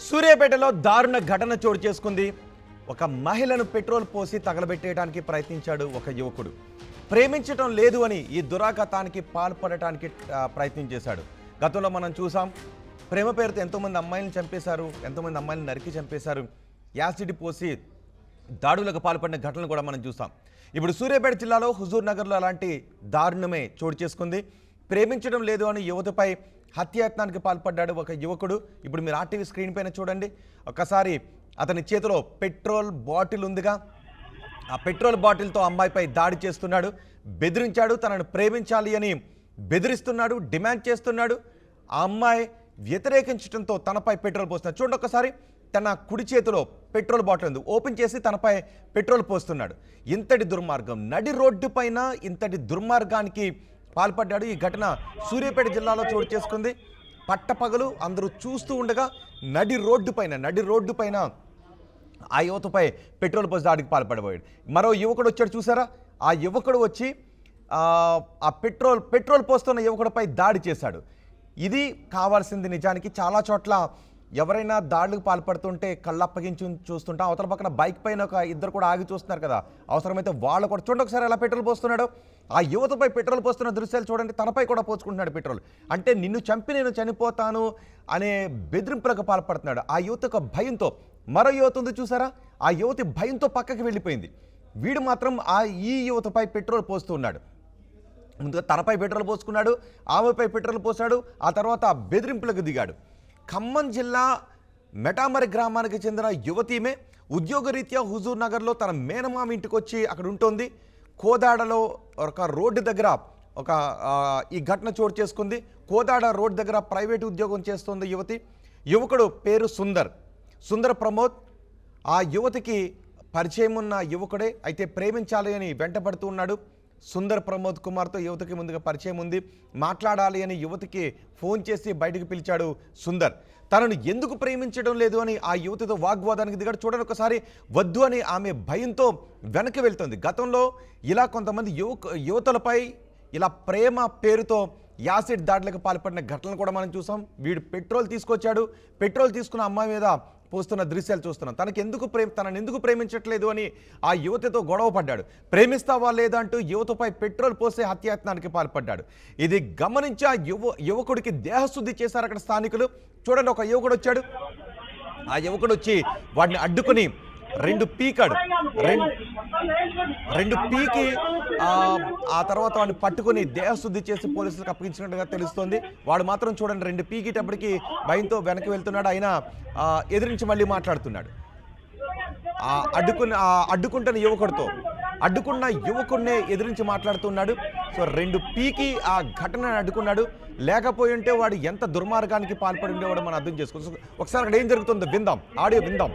సూర్యాపేటలో దారుణ ఘటన చోటు చేసుకుంది. ఒక మహిళను పెట్రోల్ పోసి తగలబెట్టేయడానికి ప్రయత్నించాడు ఒక యువకుడు. ప్రేమించడం లేదు అని ఈ దురాఘాతానికి పాల్పడటానికి ప్రయత్నం చేశాడు. గతంలో మనం చూసాం, ప్రేమ పేరుతో ఎంతోమంది అమ్మాయిలను చంపేశారు, ఎంతోమంది అమ్మాయిలను నరికి చంపేశారు, యాసిడ్ పోసి దాడులకు పాల్పడిన ఘటనలు కూడా మనం చూసాం. ఇప్పుడు సూర్యాపేట జిల్లాలో హుజూర్ నగర్లో అలాంటి దారుణమే చోటు చేసుకుంది. ప్రేమించడం లేదు అని యువతపై హత్యాయత్నానికి పాల్పడ్డాడు ఒక యువకుడు. ఇప్పుడు మీరు ఆర్టీవీ స్క్రీన్ పైన చూడండి. ఒక్కసారి అతని చేతిలో పెట్రోల్ బాటిల్ ఉందిగా, ఆ పెట్రోల్ బాటిల్తో అమ్మాయిపై దాడి చేస్తున్నాడు, బెదిరించాడు, తనను ప్రేమించాలి అని బెదిరిస్తున్నాడు, డిమాండ్ చేస్తున్నాడు. ఆ అమ్మాయి వ్యతిరేకించడంతో తనపై పెట్రోల్ పోస్తున్నాడు. చూడండి ఒక్కసారి, తన కుడి చేతిలో పెట్రోల్ బాటిల్ ఉంది, ఓపెన్ చేసి తనపై పెట్రోల్ పోస్తున్నాడు. ఇంతటి దుర్మార్గం, నడి రోడ్డు పైన ఇంతటి దుర్మార్గానికి పాల్పడ్డాడు. ఈ ఘటన సూర్యాపేట జిల్లాలో చోటు చేసుకుంది. పట్టపగలు అందరూ చూస్తూ ఉండగా నడి రోడ్డు పైన ఆ యువతపై పెట్రోల్ పోసి దాడికి పాల్పడబోయాడు. మరో యువకుడు వచ్చాడు చూసారా, ఆ యువకుడు వచ్చి ఆ పెట్రోల్ పోస్తున్న యువకుడిపై దాడి చేశాడు. ఇది కావాల్సింది. నిజానికి చాలా చోట్ల ఎవరైనా దాడులకు పాల్పడుతుంటే కళ్ళప్పగించి చూస్తుంటాం. అవతల పక్కన బైక్ పైన ఒక ఇద్దరు కూడా ఆగి చూస్తున్నారు కదా, అవసరమైతే వాళ్ళు కూడా చూడండి ఒకసారి ఎలా పెట్రోల్ పోస్తున్నాడు. ఆ యువతపై పెట్రోల్ పోస్తున్న దృశ్యాలు చూడండి, తనపై కూడా పోసుకుంటున్నాడు పెట్రోల్. అంటే నిన్ను చంపి నేను చనిపోతాను అనే బెదిరింపులకు పాల్పడుతున్నాడు. ఆ యువత భయంతో, మరో యువత ఉంది చూసారా, ఆ యువతి భయంతో పక్కకి వెళ్ళిపోయింది. వీడు మాత్రం ఈ యువతపై పెట్రోల్ పోస్తూ ఉన్నాడు. ముందుగా తనపై పెట్రోల్ పోసుకున్నాడు, ఆమెపై పెట్రోల్ పోసాడు, ఆ తర్వాత బెదిరింపులకు దిగాడు. ఖమ్మం జిల్లా మెటామరి గ్రామానికి చెందిన యువతీమే ఉద్యోగరీత్యా హుజూర్ నగర్లో తన మేనమామ ఇంటికి వచ్చి అక్కడ ఉంటుంది. కోదాడలో ఒక రోడ్డు దగ్గర ఈ ఘటన చోటు చేసుకుంది. కోదాడ రోడ్డు దగ్గర ప్రైవేటు ఉద్యోగం చేస్తుంది యువతి. యువకుడు పేరు సుందర్ ప్రమోద్. ఆ యువతికి పరిచయం ఉన్న యువకుడే, అయితే ప్రేమించాలి అని వెంటపడుతూ ఉన్నాడు. సుందర్ ప్రమోద్ కుమార్తో యువతికి ముందుగా పరిచయం ఉంది. మాట్లాడాలి అని యువతికి ఫోన్ చేసి బయటకు పిలిచాడు సుందర్. తనను ఎందుకు ప్రేమించడం లేదు అని ఆ యువతితో వాగ్వాదానికి దిగాడు. చూడండి ఒకసారి, వద్దు అని ఆమె భయంతో వెనక్కి వెళ్తుంది. గతంలో ఇలా కొంతమంది యువతులపై ఇలా ప్రేమ పేరుతో యాసిడ్ దాడులకు పాల్పడిన ఘటనలు కూడా మనం చూసాం. వీడు పెట్రోల్ తీసుకొచ్చాడు, పెట్రోల్ తీసుకున్న అమ్మాయి మీద పోస్తున్న దృశ్యాలు చూస్తున్నాం. తనను ఎందుకు ప్రేమించట్లేదు అని ఆ యువతితో గొడవ పడ్డాడు. ప్రేమిస్తావా లేదా అంటూ యువతపై పెట్రోల్ పోసే హత్యాయత్నానికి పాల్పడ్డాడు. ఇది గమనించి ఆ యువకుడికి దేహశుద్ధి చేశారు అక్కడ స్థానికులు. చూడండి, ఒక యువకుడు వచ్చాడు, ఆ యువకుడు వచ్చి వాడిని అడ్డుకుని రెండు పీకి ఆ తర్వాత వాడిని పట్టుకుని దేహశుద్ధి చేసి పోలీసులకు అప్పగించినట్టుగా తెలుస్తోంది. వాడు మాత్రం చూడండి, రెండు పీకేటప్పటికి భయంతో వెనక్కి వెళ్తున్నాడు. అయినా ఎదిరించి మళ్ళీ మాట్లాడుతున్నాడు. అడ్డుకున్న యువకుడినే ఎదిరించి మాట్లాడుతున్నాడు. సో రెండు పీకి ఆ ఘటనను అడ్డుకున్నాడు. లేకపోయి ఉంటే వాడు ఎంత దుర్మార్గానికి పాల్పడి ఉండేవాడు మనం అర్థం చేసుకోవచ్చు. ఒకసారి అక్కడ ఏం జరుగుతుందో విందాం, ఆడియో విందాం.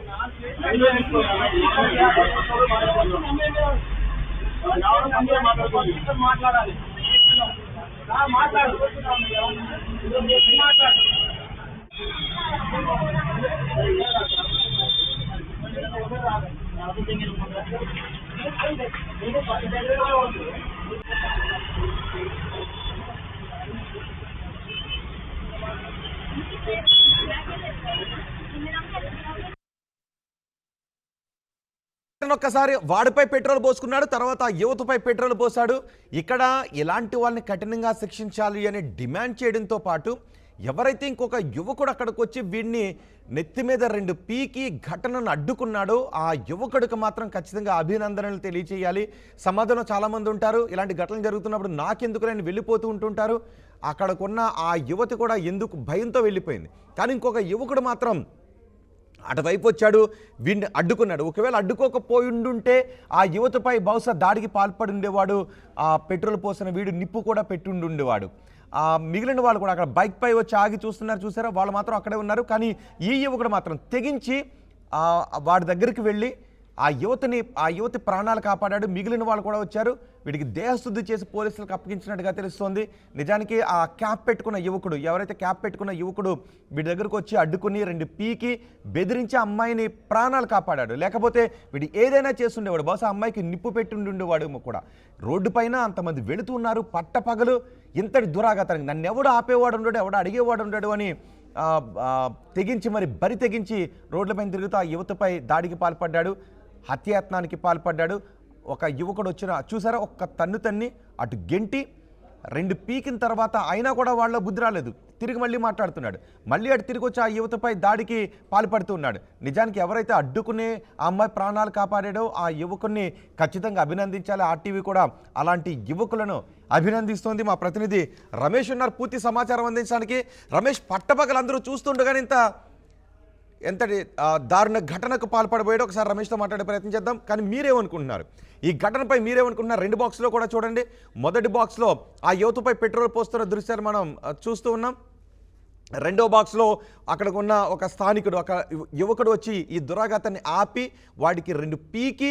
ఒక్కసారి వాడిపై పెట్రోల్ పోసుకున్నాడు, తర్వాత యువతపై పెట్రోల్ పోసాడు. ఇక్కడ ఇలాంటి వాళ్ళని కఠినంగా శిక్షించాలి అని డిమాండ్ చేయడంతో పాటు ఎవరైతే ఇంకొక యువకుడు అక్కడికి వచ్చి వీడిని నెత్తి మీద రెండు పీకి ఘటనను అడ్డుకున్నాడో ఆ యువకుడికి మాత్రం ఖచ్చితంగా అభినందనలు తెలియచేయాలి. సమాజంలో చాలామంది ఉంటారు, ఇలాంటి ఘటనలు జరుగుతున్నప్పుడు నాకెందుకు నేను వెళ్ళిపోతూ ఉంటుంటారు. అక్కడికున్న ఆ యువతి కూడా ఎందుకు భయంతో వెళ్ళిపోయింది. కానీ ఇంకొక యువకుడు మాత్రం అటువైపు వచ్చాడు, వీడిని అడ్డుకున్నాడు. ఒకవేళ అడ్డుకోకపోయి ఉండుంటే ఆ యువతపై బహుశా దాడికి పాల్పడి ఉండేవాడు. ఆ పెట్రోల్ పోసిన వీడు నిప్పు కూడా పెట్టి ఉండేవాడు. మిగిలిన వాళ్ళు కూడా అక్కడ బైక్ పై వచ్చి ఆగి చూసారా, వాళ్ళు మాత్రం అక్కడే ఉన్నారు. కానీ ఈ యువకుడు మాత్రం తెగించి వాడి దగ్గరికి వెళ్ళి ఆ యువతి ప్రాణాలు కాపాడాడు. మిగిలిన వాళ్ళు కూడా వచ్చారు, వీడికి దేహశుద్ధి చేసి పోలీసులకు అప్పగించినట్టుగా తెలుస్తోంది. నిజానికి ఆ క్యాప్ పెట్టుకున్న యువకుడు, ఎవరైతే క్యాప్ పెట్టుకున్న యువకుడు వీడి దగ్గరకు వచ్చి అడ్డుకుని రెండు పీకి బెదిరించి అమ్మాయిని ప్రాణాలు కాపాడాడు. లేకపోతే వీడు ఏదైనా చేస్తుండేవాడు, బహుశా అమ్మాయికి నిప్పు పెట్టి ఉండేవాడు కూడా. రోడ్డు పైన అంతమంది వెళుతున్నారు, పట్టపగలు ఇంతటి దురాఘాతానికి నన్ను ఎవడు ఆపేవాడు ఉండడు, ఎవడు అడిగేవాడు ఉండడు అని ఆ, ఆ, తెగించి మరి బరి తెగించి రోడ్లపైన తిరుగుతూ ఆ యువతపై దాడికి పాల్పడ్డాడు, హత్యాయత్నానికి పాల్పడ్డాడు. ఒక యువకుడు వచ్చిన చూసారా, ఒక్క తన్ను తన్ని అటు గెంటి రెండు పీకిన తర్వాత అయినా కూడా వాళ్ళ బుద్ధి రాలేదు, తిరిగి మళ్ళీ మాట్లాడుతున్నాడు. మళ్ళీ అటు తిరిగి వచ్చి ఆ యువతపై దాడికి పాల్పడుతున్నాడు. నిజానికి ఎవరైతే అడ్డుకునే ఆ అమ్మాయి ప్రాణాలు కాపాడాడో ఆ యువకుడిని ఖచ్చితంగా అభినందించాలి. ఆర్టీవీ కూడా అలాంటి యువకులను అభినందిస్తోంది. మా ప్రతినిధి రమేష్ ఉన్నారు పూర్తి సమాచారం అందించడానికి. రమేష్, పట్టపగలందరూ చూస్తుండగానే ఎంతటి దారుణ ఘటనకు పాల్పడబోయాడో ఒకసారి రమేష్తో మాట్లాడే ప్రయత్నం చేద్దాం. కానీ మీరేమనుకుంటున్నారు, ఈ ఘటనపై మీరేమనుకుంటున్నారు? రెండు బాక్స్లో కూడా చూడండి. మొదటి బాక్స్లో ఆ యువతపై పెట్రోల్ పోస్తున్న దృశ్యాలు మనం చూస్తూ ఉన్నాం. రెండో బాక్స్లో అక్కడికి ఉన్న ఒక స్థానికుడు, ఒక యువకుడు వచ్చి ఈ దురాఘాతాన్ని ఆపి వాడికి రెండు పీకి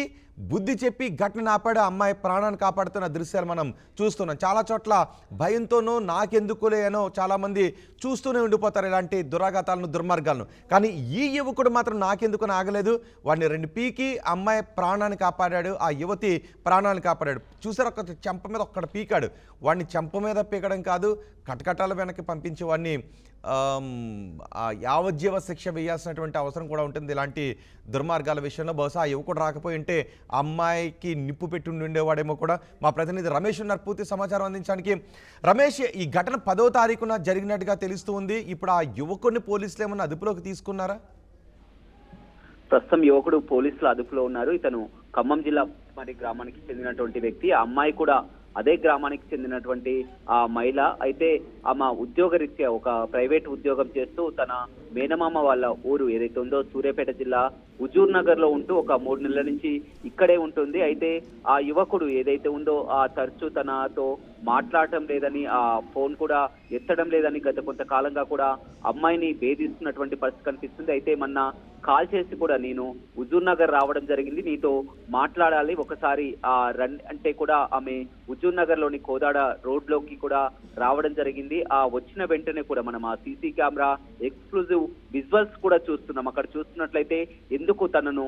బుద్ధి చెప్పి ఘటనను ఆపాడు. అమ్మాయి ప్రాణాన్ని కాపాడుతున్న దృశ్యాలు మనం చూస్తున్నాం. చాలా చోట్ల భయంతోనో నాకెందుకులే అనో చాలామంది చూస్తూనే ఉండిపోతారు ఇలాంటి దురాఘాతాలను, దుర్మార్గాలను. కానీ ఈ యువకుడు మాత్రం నాకెందుకు ఆగలేదు, వాడిని రెండు పీకి అమ్మాయి ప్రాణాన్ని కాపాడాడు, ఆ యువతి ప్రాణాన్ని కాపాడాడు. చూసారు, ఒక చెంప మీద ఒక్కడ పీకాడు. వాడిని చెంప మీద పీకడం కాదు, కటకటాల వెనక్కి పంపించి వాడిని యావజ్జీవ శిక్ష వేయాల్సినటువంటి అవసరం కూడా ఉంటుంది ఇలాంటి దుర్మార్గాల విషయంలో. బహుశా ఆ యువకుడు రాకపోయి ఉంటే అమ్మాయికి నిప్పు పెట్టి ఉండేవాడేమో కూడా. మా ప్రతినిధి రమేష్ ఉన్నారు పూర్తి సమాచారం అందించడానికి. రమేష్, ఈ ఘటన 10వ తారీఖున జరిగినట్టుగా తెలుస్తూ ఉంది. ఇప్పుడు ఆ యువకుడిని పోలీసులు ఏమన్నా అదుపులోకి తీసుకున్నారా? ప్రస్తుతం యువకుడు పోలీసుల అదుపులో ఉన్నారు. ఇతను ఖమ్మం జిల్లా మరి గ్రామానికి చెందినటువంటి వ్యక్తి. ఆ అమ్మాయి కూడా అదే గ్రామానికి చెందినటువంటి ఆ మహిళ. అయితే ఆమె ఉద్యోగరీత్యా ఒక ప్రైవేట్ ఉద్యోగం చేస్తూ తన మేనమామ వాళ్ళ ఊరు ఏదైతే ఉందో సూర్యాపేట జిల్లా హుజూర్ నగర్ లో ఉంటూ ఒక 3 నెలల నుంచి ఇక్కడే ఉంటుంది. అయితే ఆ యువకుడు ఏదైతే ఉందో ఆ తరచూ తనతో మాట్లాడటం లేదని, ఆ ఫోన్ కూడా ఎత్తడం లేదని గత కొంతకాలంగా కూడా అమ్మాయిని వేధిస్తున్నటువంటి పరిస్థితి కనిపిస్తుంది. అయితే మొన్న కాల్ చేసి కూడా నేను హుజూర్ నగర్ రావడం జరిగింది, నీతో మాట్లాడాలి ఒకసారి అంటే కూడా ఆమె హుజూర్ నగర్ లోని కోదాడ రోడ్ లోకి కూడా రావడం జరిగింది. ఆ వచ్చిన వెంటనే కూడా మనం ఆ సీసీ కెమెరా ఎక్స్క్లూజివ్ విజువల్స్ కూడా చూస్తున్నాం. అక్కడ చూస్తున్నట్లయితే ఎందుకు తనను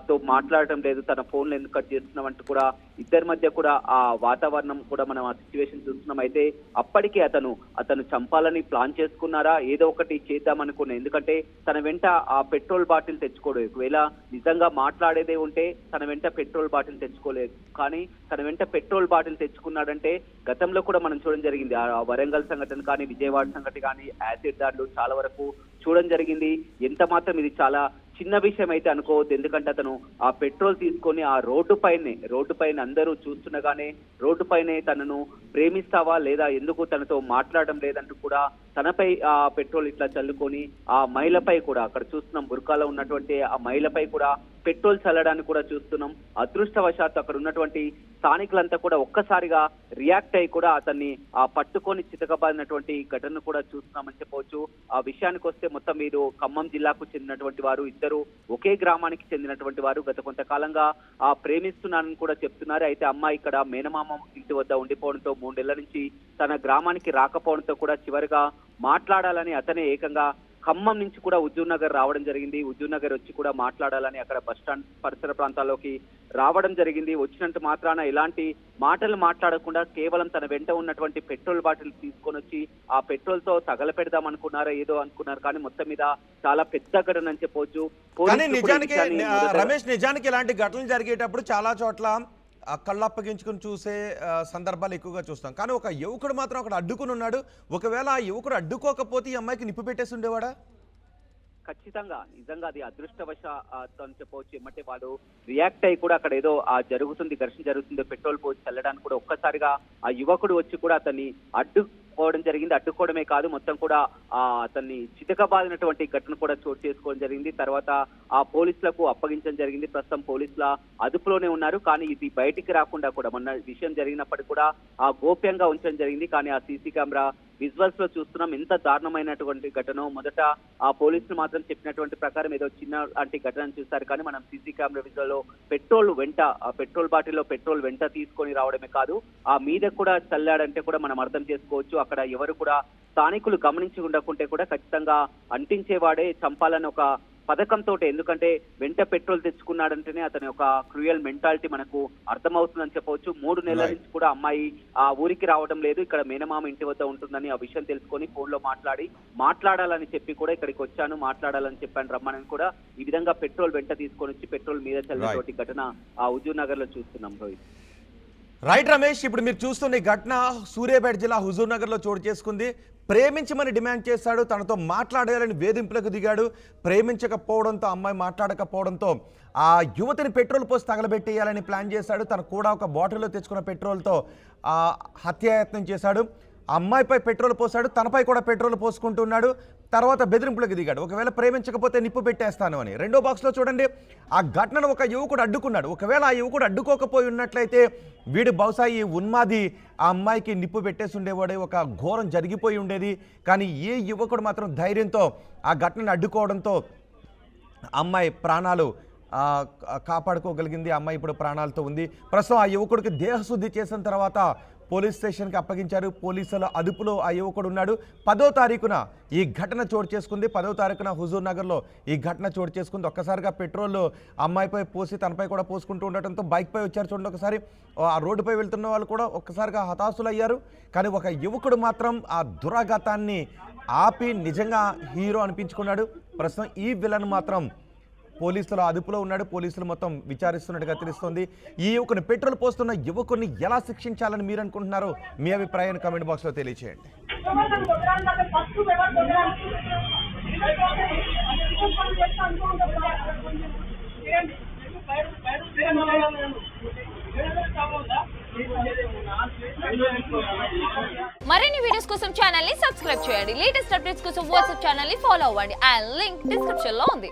తో మాట్లాడటం లేదు, తన ఫోన్లు ఎందుకు కట్ చేస్తున్నాం అంటూ కూడా ఇద్దరి మధ్య కూడా ఆ వాతావరణం కూడా మనం ఆ సిచ్యువేషన్ చూస్తున్నాం. అయితే అప్పటికే అతను చంపాలని ప్లాన్ చేసుకున్నారా, ఏదో ఒకటి చేద్దామనుకున్నా. ఎందుకంటే తన వెంట ఆ పెట్రోల్ బాటిల్ తెచ్చుకోలేదు. ఒకవేళ నిజంగా మాట్లాడేదే ఉంటే తన వెంట పెట్రోల్ బాటిల్ తెచ్చుకోలేదు. కానీ తన వెంట పెట్రోల్ బాటిల్ తెచ్చుకున్నాడంటే గతంలో కూడా మనం చూడడం జరిగింది. ఆ వరంగల్ సంఘటన కానీ, విజయవాడ సంఘటన కానీ, యాసిడ్ దాడులు చాలా వరకు చూడడం జరిగింది. ఎంత మాత్రం ఇది చాలా చిన్న విషయం అయితే అనుకోవద్దు. ఎందుకంటే అతను ఆ పెట్రోల్ తీసుకొని ఆ రోడ్డు పైన అందరూ చూస్తుండగానే రోడ్డు పైనే తనను ప్రేమిస్తావా లేదా, ఎందుకు తనతో మాట్లాడడం లేదంటూ కూడా తనపై ఆ పెట్రోల్ ఇట్లా చల్లుకొని ఆ మహిళపై కూడా, అక్కడ చూస్తున్నాం బుర్కాలో ఉన్నటువంటి ఆ మహిళపై కూడా పెట్రోల్ చల్లడానికి కూడా చూస్తున్నాం. అదృష్టవశాత్తు అక్కడ ఉన్నటువంటి స్థానికులంతా కూడా ఒక్కసారిగా రియాక్ట్ అయ్యి కూడా అతన్ని పట్టుకొని చితకబాదినటువంటి ఘటనను కూడా చూస్తున్నామని చెప్పవచ్చు. ఆ విషయానికి వస్తే మొత్తం మీరు ఖమ్మం జిల్లాకు చెందినటువంటి వారు, ఇద్దరు ఒకే గ్రామానికి చెందినటువంటి వారు. గత కొంతకాలంగా ప్రేమిస్తున్నానని కూడా చెప్తున్నారు. అయితే అమ్మాయి ఇక్కడ మేనమామ ఇంటి వద్ద ఉండిపోవడంతో 3 నెలల నుంచి తన గ్రామానికి రాకపోవడంతో కూడా చివరిగా మాట్లాడాలని అతనే ఏకంగా ఖమ్మం నుంచి కూడా హుజూర్ నగర్ రావడం జరిగింది. హుజూర్ నగర్ వచ్చి కూడా మాట్లాడాలని అక్కడ బస్టాండ్ పరిసర ప్రాంతాల్లోకి రావడం జరిగింది. వచ్చినంత మాత్రాన ఎలాంటి మాటలు మాట్లాడకుండా కేవలం తన వెంట ఉన్నటువంటి పెట్రోల్ బాటిల్ తీసుకొని వచ్చి ఆ పెట్రోల్ తో తగలపెడదాం అనుకున్నారా, ఏదో అనుకున్నారు. కానీ మొత్తం మీద చాలా పెద్ద ఘటన అని చెప్పవచ్చు. రమేష్, నిజానికి ఇలాంటి ఘటనలు జరిగేటప్పుడు చాలా చోట్ల కళ్ళప్పగించుకుని చూసే సందర్భాలు ఎక్కువగా చూస్తాం. కానీ ఒక యువకుడు మాత్రం అక్కడ అడ్డుకుని ఉన్నాడు. ఒకవేళ ఆ యువకుడు అడ్డుకోకపోతే ఈ అమ్మాయికి నిప్పు పెట్టేసి ఉండేవాడా? ఖచ్చితంగా నిజంగా అది అదృష్టవశ అని చెప్పవచ్చు. ఏమంటే వాడు రియాక్ట్ అయ్యి కూడా అక్కడ ఏదో జరుగుతుంది, ఘర్షణ జరుగుతుంది, పెట్రోల్ పోసి చల్లడానికి కూడా ఒక్కసారిగా ఆ యువకుడు వచ్చి కూడా అతన్ని అడ్డుకోవడం జరిగింది. అడ్డుకోవడమే కాదు, మొత్తం కూడా అతన్ని చితకబాదినటువంటి ఘటన కూడా చోటు చేసుకోవడం జరిగింది. తర్వాత ఆ పోలీసులకు అప్పగించడం జరిగింది. ప్రస్తుతం పోలీసుల అదుపులోనే ఉన్నారు. కానీ ఇది బయటికి రాకుండా కూడా మొన్న విషయం జరిగినప్పటికీ కూడా గోప్యంగా ఉంచడం జరిగింది. కానీ ఆ సీసీ కెమెరా విజువల్స్ లో చూస్తున్నాం ఎంత దారుణమైనటువంటి ఘటన. మొదట ఆ పోలీసులు మాత్రం చెప్పినటువంటి ప్రకారం ఏదో చిన్న లాంటి ఘటనను చూస్తారు. కానీ మనం సీసీ కెమెరా విజువల్ లో పెట్రోల్ బాటిల్లో పెట్రోల్ వెంట తీసుకొని రావడమే కాదు, ఆ మీద కూడా చల్లాడంటే కూడా మనం అర్థం చేసుకోవచ్చు. అక్కడ ఎవరు కూడా స్థానికులు గమనించి ఉండకుంటే కూడా ఖచ్చితంగా అంటించేవాడే చంపాలని ఒక పథకంతో, ఎందుకంటే వెంట పెట్రోల్ తెచ్చుకున్నాడంటేనే అతని యొక్క క్రూయల్ మెంటాలిటీ మనకు అర్థమవుతుందని చెప్పవచ్చు. 3 నెలల నుంచి కూడా అమ్మాయి ఆ ఊరికి రావడం లేదు, ఇక్కడ మేనమామ ఇంటి వద్ద ఉంటుందని ఆ విషయం తెలుసుకొని ఫోన్ లో మాట్లాడాలని చెప్పి కూడా ఇక్కడికి వచ్చాను, మాట్లాడాలని చెప్పాను రమ్మని కూడా ఈ విధంగా పెట్రోల్ వెంట తీసుకొని వచ్చి పెట్రోల్ మీద చల్లినటువంటి ఘటన ఆ హుజూర్ నగర్ లో చూస్తున్నాం రోహిత్. రైట్ రమేష్, ఇప్పుడు మీరు చూస్తున్న ఈ ఘటన సూర్యాపేట జిల్లా హుజూర్ నగర్లో చోటు చేసుకుంది. ప్రేమించమని డిమాండ్ చేశాడు, తనతో మాట్లాడాలని వేధింపులకు దిగాడు. ప్రేమించకపోవడంతో, అమ్మాయి మాట్లాడకపోవడంతో ఆ యువతిని పెట్రోల్ పోసి తగలబెట్టేయాలని ప్లాన్ చేశాడు. తను కూడా ఒక బాటిల్లో తెచ్చుకున్న పెట్రోల్తో హత్యాయత్నం చేశాడు. అమ్మాయిపై పెట్రోల్ పోసాడు, తనపై కూడా పెట్రోల్ పోసుకుంటున్నాడు. తర్వాత బెదిరింపులకు దిగాడు, ఒకవేళ ప్రేమించకపోతే నిప్పు పెట్టేస్తాను అని. రెండో బాక్స్లో చూడండి, ఆ ఘటనను ఒక యువకుడు అడ్డుకున్నాడు. ఒకవేళ ఆ యువకుడు అడ్డుకోకపోయి ఉన్నట్లయితే వీడు బహుశా ఈ ఉన్మాది ఆ అమ్మాయికి నిప్పు పెట్టేసి ఉండేవాడు, ఒక ఘోరం జరిగిపోయి ఉండేది. కానీ ఈ యువకుడు మాత్రం ధైర్యంతో ఆ ఘటనను అడ్డుకోవడంతో అమ్మాయి ప్రాణాలు కాపాడుకోగలిగింది. అమ్మాయి ఇప్పుడు ప్రాణాలతో ఉంది. ప్రస్తుతం ఆ యువకుడికి దేహశుద్ధి చేసిన తర్వాత పోలీస్ స్టేషన్కి అప్పగించారు. పోలీసుల అదుపులో ఆ యువకుడు ఉన్నాడు. 10వ తారీఖున ఈ ఘటన చోటు చేసుకుంది. 10వ తారీఖున హుజూర్ నగర్లో ఈ ఘటన చోటు చేసుకుంది. ఒక్కసారిగా పెట్రోల్ అమ్మాయిపై పోసి తనపై కూడా పోసుకుంటూ ఉండటంతో బైక్పై వచ్చారు చూడండి. ఒకసారి ఆ రోడ్డుపై వెళ్తున్న వాళ్ళు కూడా ఒక్కసారిగా హతాశులయ్యారు. కానీ ఒక యువకుడు మాత్రం ఆ దురాఘాతాన్ని ఆపి నిజంగా హీరో అనిపించుకున్నాడు. ప్రస్తుతం ఈ విలన్ మాత్రం పోలీసుల అదుపులో ఉన్నాడు. పోలీసులు మొత్తం విచారిస్తున్నట్టుగా తెలుస్తోంది. ఈ యువకుని పెట్రోల్ పోస్తున్న యువకుని ఎలా శిక్షించాలని మీరు అనుకుంటున్నారో మీ అభిప్రాయాన్ని కామెంట్ బాక్స్లో తెలియచేయండి. మరిన్ని వీడియోస్ కోసం ఛానల్ ని సబ్స్క్రైబ్ చేయండి. లేటెస్ట్ అప్డేట్స్ కోసం వాట్సాప్ ఛానల్ ని ఫాలో అవ్వండి. ఆ లింక్ డిస్క్రిప్షన్ లో ఉంది.